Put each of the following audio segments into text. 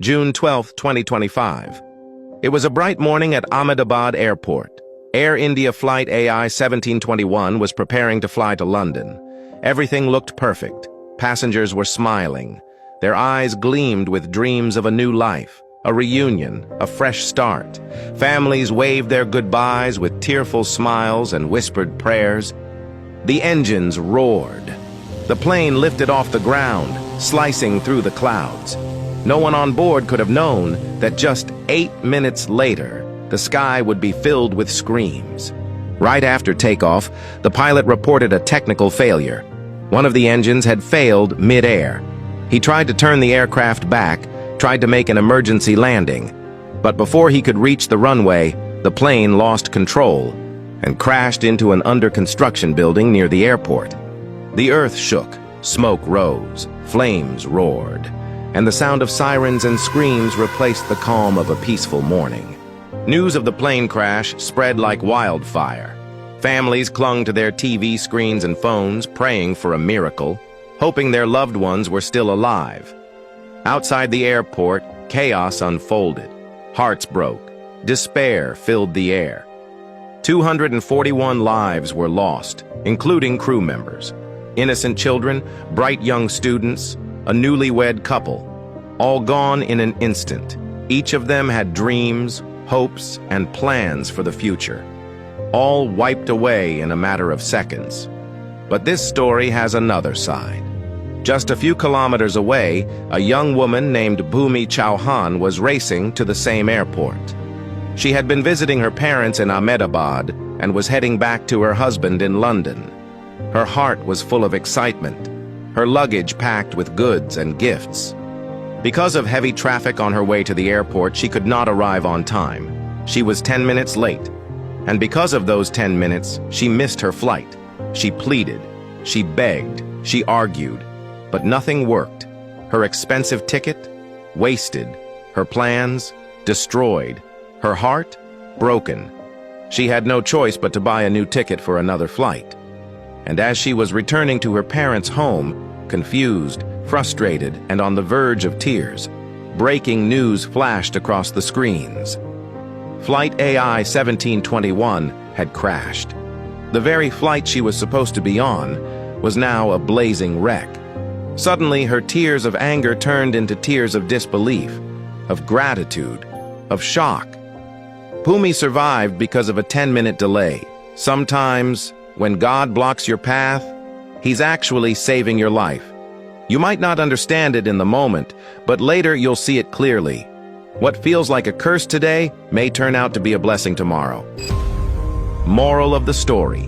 June 12, 2025. It was a bright morning at Ahmedabad Airport. Air India Flight AI 1721 was preparing to fly to London. Everything looked perfect. Passengers were smiling. Their eyes gleamed with dreams of a new life, a reunion, a fresh start. Families waved their goodbyes with tearful smiles and whispered prayers. The engines roared. The plane lifted off the ground, slicing through the clouds. No one on board could have known that just 8 minutes later, the sky would be filled with screams. Right after takeoff, the pilot reported a technical failure. One of the engines had failed mid-air. He tried to turn the aircraft back, tried to make an emergency landing. But before he could reach the runway, the plane lost control and crashed into an under-construction building near the airport. The earth shook, smoke rose, flames roared, and the sound of sirens and screams replaced the calm of a peaceful morning. News of the plane crash spread like wildfire. Families clung to their TV screens and phones, praying for a miracle, hoping their loved ones were still alive. Outside the airport, chaos unfolded. Hearts broke. Despair filled the air. 241 lives were lost, including crew members. Innocent children, bright young students, a newlywed couple, all gone in an instant. Each of them had dreams, hopes, and plans for the future, all wiped away in a matter of seconds. But this story has another side. Just a few kilometers away, a young woman named Bhumi Chauhan was racing to the same airport. She had been visiting her parents in Ahmedabad and was heading back to her husband in London. Her heart was full of excitement, her luggage packed with goods and gifts. Because of heavy traffic on her way to the airport, she could not arrive on time. She was 10 minutes late. And because of those 10 minutes, she missed her flight. She pleaded, she begged, she argued, but nothing worked. Her expensive ticket? Wasted. Her plans? Destroyed. Her heart? Broken. She had no choice but to buy a new ticket for another flight. And as she was returning to her parents' home, confused, frustrated, and on the verge of tears, breaking news flashed across the screens. Flight AI 1721 had crashed. The very flight she was supposed to be on was now a blazing wreck. Suddenly, her tears of anger turned into tears of disbelief, of gratitude, of shock. Bhumi survived because of a 10-minute delay. Sometimes, when God blocks your path, He's actually saving your life. You might not understand it in the moment, but later you'll see it clearly. What feels like a curse today may turn out to be a blessing tomorrow. Moral of the story: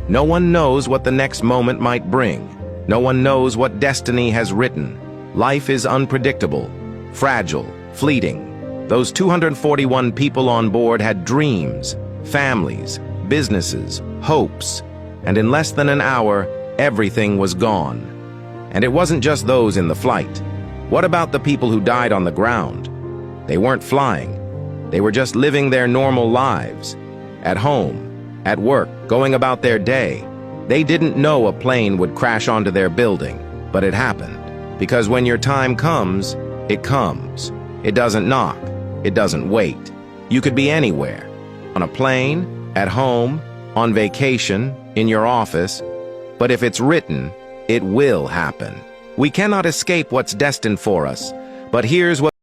no one knows what the next moment might bring. No one knows what destiny has written. Life is unpredictable, fragile, fleeting. Those 241 people on board had dreams, families, businesses, hopes, and in less than an hour, everything was gone. And it wasn't just those in the flight. What about the people who died on the ground? They weren't flying. They were just living their normal lives. At home, at work, going about their day. They didn't know a plane would crash onto their building, but it happened. Because when your time comes, it comes. It doesn't knock. It doesn't wait. You could be anywhere. On a plane, at home, on vacation, in your office. But if it's written, it will happen. We cannot escape what's destined for us. But here's what